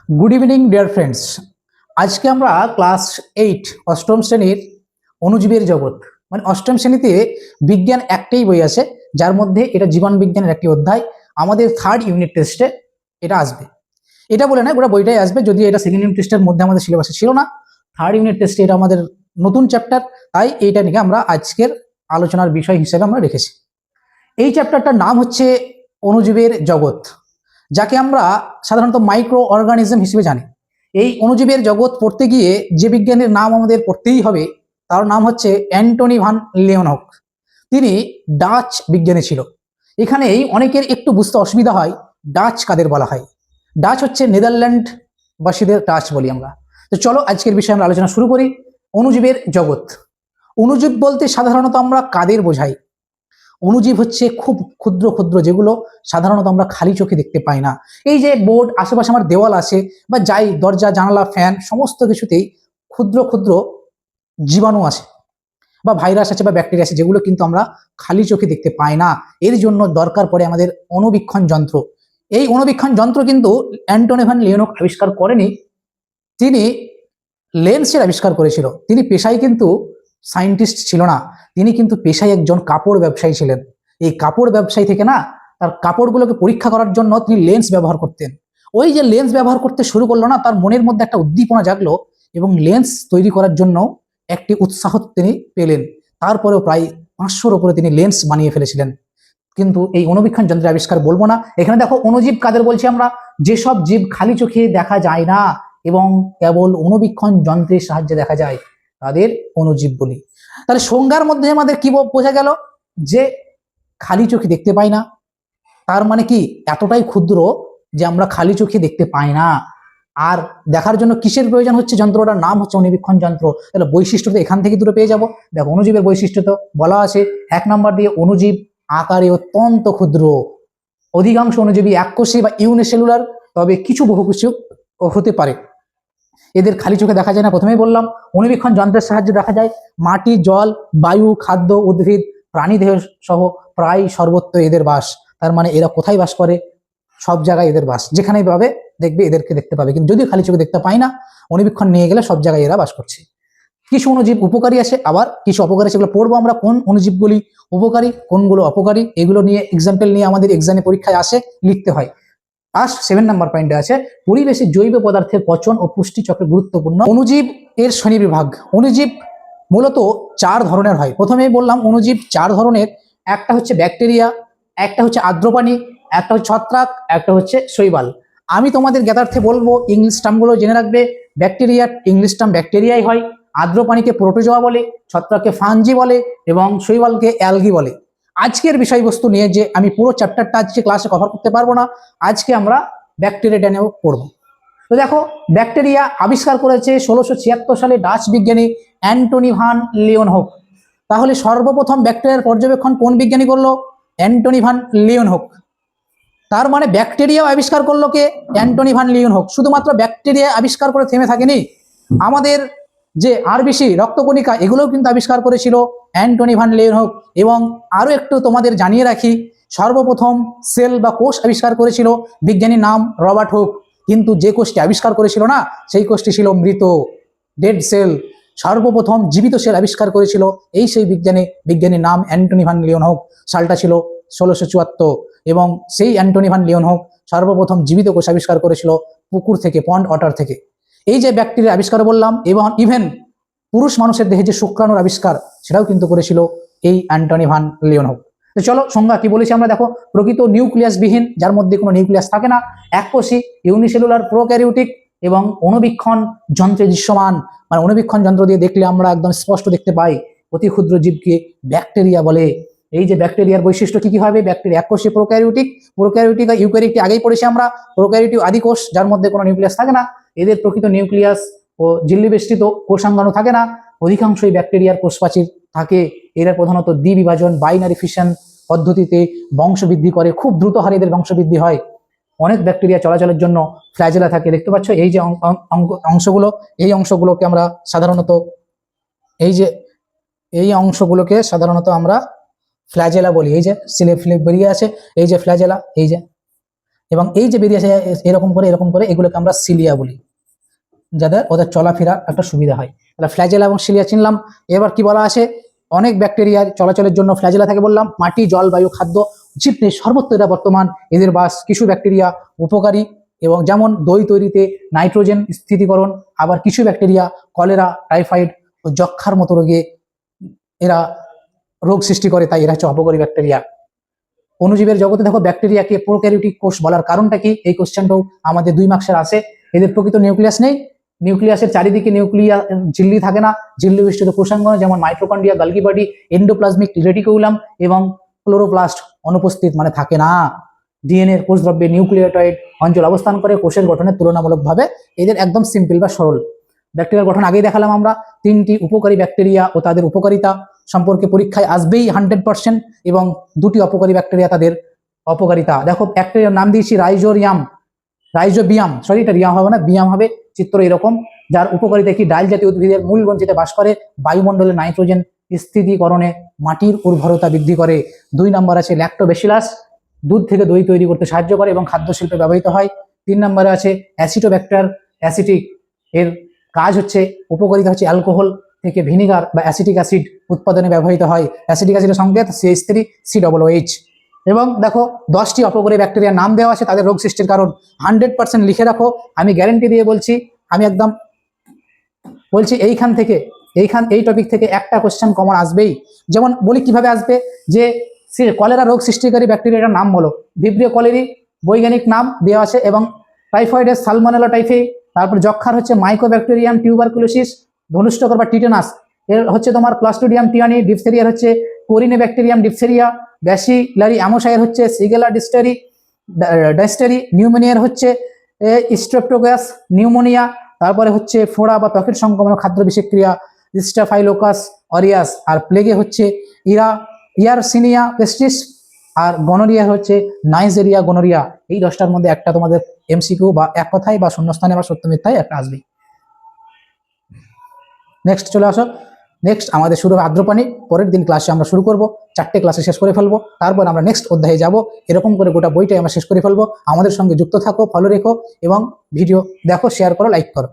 Good evening dear friends. আজকে আমরা class 8 অষ্টম শ্রেণীর অণুজীবের জগৎ মানে অষ্টম শ্রেণীতে বিজ্ঞান একটাই বই আছে, যার মধ্যে এটা জীবন বিজ্ঞানের একটি অধ্যায়। আমাদের থার্ড ইউনিট টেস্টে এটা আসবে, এটা বলে না গোটা বইটাই আসবে, যদি এটা সেকেন্ড ইউনিট টেস্টের মধ্যে আমাদের সিলেবাসে ছিল না। থার্ড ইউনিট টেস্টে এটা আমাদের নতুন চ্যাপ্টার, তাই এইটা নিয়ে আমরা আজকের আলোচনার বিষয় হিসেবে আমরা রেখেছি। এই চ্যাপ্টারটার নাম হচ্ছে অণুজীবের জগৎ, যাকে আমরা সাধারণত মাইক্রো অর্গানিজম হিসেবে জানি। এই অণুজীবের জগৎ পড়তে গিয়ে যে বিজ্ঞানীর নাম আমাদের পড়তেই হবে, তার নাম হচ্ছে অ্যান্টনি ভান লিওনহক। তিনি ডাচ বিজ্ঞানী ছিল। এখানেই অনেকের একটু বুঝতে অসুবিধা হয়, ডাচ কাদের বলা হয়। ডাচ হচ্ছে নেদারল্যান্ড বাসীদের ডাচ বলি আমরা। তো চলো আজকের বিষয়ে আমরা আলোচনা শুরু করি। অণুজীবের জগৎ। অণুজীব বলতে সাধারণত আমরা কাদের বোঝাই? অণুজীব হচ্ছে খুব ক্ষুদ্র ক্ষুদ্র, যেগুলো সাধারণত আমরা খালি চোখে দেখতে পাই না। এই যে বোর্ড, আশেপাশে আমার দেওয়াল আছে বা যাই, দরজা জানালা ফ্যান সমস্ত কিছুতেই ক্ষুদ্র ক্ষুদ্র জীবাণু আছে বা ভাইরাস আছে বা ব্যাকটেরিয়া আছে, যেগুলো কিন্তু আমরা খালি চোখে দেখতে পাই না। এর জন্য দরকার পড়ে আমাদের অণুবীক্ষণ যন্ত্র। এই অণুবীক্ষণ যন্ত্র কিন্তু অ্যান্টনি ভান লিওনহক আবিষ্কার করেনি, তিনি লেন্সের আবিষ্কার করেছিল। তিনি পেশায় কিন্তু সায়েন্টিস্ট ছিল না, তিনি কিন্তু পেশায় একজন কাপড় ব্যবসায়ী ছিলেন। এই কাপড় ব্যবসায়ী থেকে না, তার কাপড়গুলোকে পরীক্ষা করার জন্য তিনি লেন্স ব্যবহার করতেন। ওই যে লেন্স ব্যবহার করতে শুরু করলো না, তার মনের মধ্যে একটা উদ্দীপনা জাগলো এবং লেন্স তৈরি করার জন্য একটি উৎসাহ তিনি পেলেন। তারপরেও প্রায় 500-র উপরে তিনি লেন্স বানিয়ে ফেলেছিলেন। কিন্তু এই অণুবীক্ষণ যন্ত্রের আবিষ্কার বলবো না। এখানে দেখো অণুজীব কাদের বলছি আমরা, যেসব জীব খালি চোখে দেখা যায় না এবং কেবল অণুবীক্ষণ যন্ত্রের সাহায্যে দেখা যায়, তাদের অণুজীব বলি। তাহলে সংজ্ঞার মধ্যে আমাদের কি বোঝা গেল? যে খালি চোখে দেখতে পাই না, তার মানে কি এতটাই ক্ষুদ্র যে আমরা খালি চোখে দেখতে পাই না। আর দেখার জন্য কিসের প্রয়োজন হচ্ছে? যন্ত্রটার নাম হচ্ছে অণুবীক্ষণ যন্ত্র। তাহলে বৈশিষ্ট্য তো এখান থেকে দুটো পেয়ে যাব। দেখো অণুজীবের বৈশিষ্ট্য তো বলা আছে 1 নম্বর দিয়ে, অণুজীব আকারে অত্যন্ত ক্ষুদ্র। অধিকাংশ অণুজীবী এককোষী বা ইউনিসেলুলার, তবে কিছু বহুকোষী হতে পারে। এদের খালি চোখে দেখা যায় না, প্রথমেই বললাম। অণুবীক্ষণ যন্ত্রের সাহায্যে দেখা যায় মাটি, জল, বায়ু, খাদ্য, উদ্ভিদ, প্রাণীদেহ সহ প্রায় সর্বত্র এদের বাস। তার মানে এরা কোথায় বাস করে? সব জায়গায় এদের বাস, যেখানেই পাবে দেখবে এদেরকে দেখতে পাবে। কিন্তু যদিও খালি চোখে দেখতে পাই না, অণুবীক্ষণ নিয়ে গেলে সব জায়গায় এরা বাস করছে। কিছু অণুজীব উপকারী আছে, আবার কিছু অপকারী, সেগুলো পড়বো আমরা। কোন অণুজীবগুলি উপকারী, কোনগুলো অপকারী, এগুলো নিয়ে এক্সাম্পল নিয়ে আমাদের এক্সামে পরীক্ষায় আসে, লিখতে হয়। আর 7 নম্বর পয়েন্টে আছে পরিবেশে জৈব পদার্থের পচন ও পুষ্টি চক্রে গুরুত্বপূর্ণ অণুজীব এর শ্রেণীবিভাগ। অণুজীব মূলত 4 ধরনের হয়। প্রথমেই বললাম অণুজীব 4 ধরনের। একটা হচ্ছে ব্যাকটেরিয়া, একটা হচ্ছে আর্দ্রপানি, একটা হচ্ছে ছত্রাক, একটা হচ্ছে শৈবাল। আমি তোমাদের জ্ঞাতার্থে বলবো, ইংলিশ টার্মগুলো জেনে রাখবে। ব্যাকটেরিয়ার ইংলিশ টার্ম ব্যাকটেরিয়াই হয়, আর্দ্রপানিকে প্রোটোজোয়া বলে, ছত্রাককে ফাঞ্জি বলে এবং শৈবালকে অ্যালগি বলে। আজকের বিষয়বস্তু নিয়ে যে আমি পুরো চ্যাপ্টারটা আজকে ক্লাসে কভার করতে পারবো না, আজকে আমরা ব্যাকটেরিয়াটা নিয়েও পড়বো। তো দেখো, ব্যাকটেরিয়া আবিষ্কার করেছে 1676 সালে ডাচ বিজ্ঞানী অ্যান্টনি ভান লিওনহক। তাহলে সর্বপ্রথম ব্যাকটেরিয়ার পর্যবেক্ষণ কোন বিজ্ঞানী করলো? অ্যান্টনি ভান লিওনহক। তার মানে ব্যাকটেরিয়াও আবিষ্কার করলো কে? অ্যান্টনি ভান লিওনহক। শুধুমাত্র ব্যাকটেরিয়া আবিষ্কার করে থেমে থাকেনি, আমাদের যে আরবিসি, রক্তকণিকা, এগুলোও কিন্তু আবিষ্কার করেছিল অ্যান্টনি ভান লিওনহক। এবং আরো একটু তোমাদের জানিয়ে রাখি, সর্বপ্রথম সেল বা কোষ আবিষ্কার করেছিল বিজ্ঞানীর নাম রবার্ট হুক। কিন্তু যে কোষটি আবিষ্কার করেছিল না, সেই কোষটি ছিল মৃত, ডেড সেল। সর্বপ্রথম জীবিত সেল আবিষ্কার করেছিল এই সেই বিজ্ঞানীর নাম অ্যান্টনি ভান লিওনহক। সালটা ছিল 1674। এবং সেই অ্যান্টনি ভান লিওনহক সর্বপ্রথম জীবিত কোষ আবিষ্কার করেছিল পুকুর থেকে, পন্ড ওয়াটার থেকে। এই যে ব্যাকটেরিয়া আবিষ্কার বললাম, এবং ইভেন পুরুষ মানুষের দেহে যে শুক্রাণুর আবিষ্কার, সেটাও কিন্তু করেছিল এই অ্যান্টনি ভান লিওনহক। তো চলো সংজ্ঞা কি বলেছি আমরা দেখো। প্রকৃত নিউক্লিয়াস বিহীন, যার মধ্যে কোনো নিউক্লিয়াস থাকে না, এককোষী, ইউনিসেলুলার, প্রোক্যারিওটিক এবং অণুবীক্ষণ যন্ত্রে দৃশ্যমান। মানে অণুবীক্ষণ যন্ত্র দিয়ে দেখলে আমরা একদম স্পষ্ট দেখতে পাই অতি ক্ষুদ্র জীবকে ব্যাকটেরিয়া বলে। এই যে ব্যাকটেরিয়ার বৈশিষ্ট্য কি কি হবে? ব্যাকটেরিয়া এককোষী, প্রোক্যারিওটিক আর ইউক্যারিওটিক আগেই পড়েছি আমরা। প্রোক্যারিওটিক আদিকোষ, যার মধ্যে কোনো নিউক্লিয়াস থাকে না। এদের প্রকৃত নিউক্লিয়াস ও ঝিল্লি বেষ্টিত কোষাঙ্গাণু থাকে না। অধিকাংশই ব্যাকটেরিয়ার কোষপ্রাচীর থাকে। এরা প্রধানত দ্বিবিভাজন, বাইনারি ফিশন পদ্ধতিতে বংশবৃদ্ধি করে। খুব দ্রুত হারে এদের বংশবৃদ্ধি হয়। অনেক ব্যাকটেরিয়া চলাচলের জন্য ফ্ল্যাজেলা থাকে, দেখতে পাচ্ছ এই যে অংশগুলো, এই অংশগুলোকে আমরা সাধারণত আমরা ফ্ল্যাজেলা বলি। এই যে সিলে বেরিয়ে আছে, এই যে ফ্ল্যাজেলা, এই যে এবং এই যে বেরিয়ে আসে এরকম করে এগুলোকে আমরা সিলিয়া বলি, যাদের ওদের চলাফেরা একটা সুবিধা হয়। তাহলে ফ্ল্যাজেলা এবং সিলিয়া চিনলাম। এবার কি বলা আছে, অনেক ব্যাকটেরিয়া চলাচলের জন্য ফ্ল্যাজেলা থাকে বললাম, মাটি, জল, বায়ু, খাদ্য, জীবনে সর্বত্র এরা বর্তমান এদের বাস। কিছু ব্যাকটেরিয়া উপকারী এবং যেমন দই তৈরিতে নাইট্রোজেন স্থিতিকরণ, আবার কিছু ব্যাকটেরিয়া কলেরা, টাইফয়েড ও যক্ষার মতো রোগে এরা রোগ সৃষ্টি করে, তাই এরা হচ্ছে অপকারী ব্যাকটেরিয়া। অণুজীবের জগতে দেখো ব্যাকটেরিয়াকে প্রোক্যারিওটিক কোষ বলার কারণটা কি, এই কোশ্চেনটাও আমাদের 2 মার্কসের আসে। এদের প্রকৃত নিউক্লিয়াস নেই, নিউক্লিয়াসের চারিদিকে ঝিল্লি থাকে না, ঝিল্লি বিশিষ্ট কোষাঙ্গ যেমন মাইটোকন্ড্রিয়া, গালগি বডি, এন্ডোপ্লাজমিক রেটিকুলাম এবং ক্লোরোপ্লাস্ট অনুপস্থিত, মানে থাকে না। ডিএনএ কোষদ্রব্যে নিউক্লিওটাইড অঞ্চল অবস্থান করে কোষের গঠনের তুলনামূলকভাবে এদের একদম সিম্পল বা সরল। ব্যাকটেরিয়ার গঠন আগেই দেখালাম আমরা। 3টি উপকারী ব্যাকটেরিয়া ও তাদের উপকারিতা সম্পর্কে পরীক্ষায় আসবেই 100%, এবং 2টি অপকারী ব্যাকটেরিয়া তাদের অপকারিতা। দেখো ব্যাকটেরিয়ার নাম দিয়েছি রাইজোবিয়াম, সরি এটা রিয়াম হবে না, বিয়াম হবে। চিত্র এরকম, যার উপকারিতা কি, ডাল জাতীয় উদ্ভিদের মূল গ্রন্থিতে বাস করে, বায়ুমণ্ডলে নাইট্রোজেন স্থিতিকরণে, মাটির উর্বরতা বৃদ্ধি করে। 2 নম্বর আছে ল্যাক্টোব্যাসিলাস, দুধ থেকে দই তৈরি করতে সাহায্য করে এবং খাদ্য শিল্পে ব্যবহৃত হয়। 3 নম্বরে আছে অ্যাসিটোব্যাক্টার অ্যাসিটিক, এর কাজ হচ্ছে, উপকারিতা হচ্ছে অ্যালকোহল থেকে ভিনিগার বা অ্যাসিটিক অ্যাসিড উৎপাদনে ব্যবহৃত হয়। অ্যাসিটিক অ্যাসিডের সংকেত CH3COOH। এবং দেখো 10টি অপকারী ব্যাকটেরিয়ার নাম দেওয়া আছে, তাদের রোগ সৃষ্টির কারণ 100% লিখে রাখো। আমি গ্যারেন্টি দিয়ে বলছি, আমি একদম বলছি এই টপিক থেকে একটা কোশ্চেন কমন আসবেই। যেমন বলি কিভাবে আসবে, যে কলেরা রোগ সৃষ্টিকারী ব্যাকটেরিয়ার নাম বলো, ভিব্রিও কলেরি বৈজ্ঞানিক নাম দেওয়া আছে, এবং টাইফয়েডের সালমোনেলা টাইফি, তারপর যক্ষার হচ্ছে মাইকোব্যাকটেরিয়াম টিউবারকুলোসিস, ধনুষ্টকর বা টিটেনাস এর হচ্ছে তোমার ক্লাস্ট্রিডিয়াম টিয়ানি, ডিপথেরিয়ার হচ্ছে কোরিনে ব্যাকটেরিয়াম ডিপথেরিয়া, ব্যাসিলারি অ্যামোসাইয়ের হচ্ছে সিগেলা ডাইস্টেরি, নিউমোনিয়ার হচ্ছে স্ট্রেপ্টোগাস নিউমোনিয়া, তারপরে হচ্ছে ফোড়া বা ত্বকের সংক্রমণ, খাদ্য বিষক্রিয়া স্টাফাইলোকাস অরিয়াস, আর প্লেগে হচ্ছে ইয়ারসিনিয়া পেস্টিস, আর গনোরিয়া হচ্ছে নাইজেরিয়া গনোরিয়া। এই 10টার মধ্যে একটা তোমাদের এমসিকিউ বা এক কথায় বা শূন্যস্থানে বা সত্য মিথ্যায় একটা আসবে। নেক্সট চলে আসো। নেক্সট আমাদের শুরু হবে আর্দ্রপানি। পরের দিন ক্লাসে আমরা শুরু করব, 4টে ক্লাসে শেষ করে ফেলবো, তারপর আমরা নেক্সট অধ্যায়ে যাব। এরকম করে গোটা বইটাই আমরা শেষ করে ফেলবো। আমাদের সঙ্গে যুক্ত থাকো, ফলো রেখো এবং ভিডিও দেখো, শেয়ার করো, লাইক করো।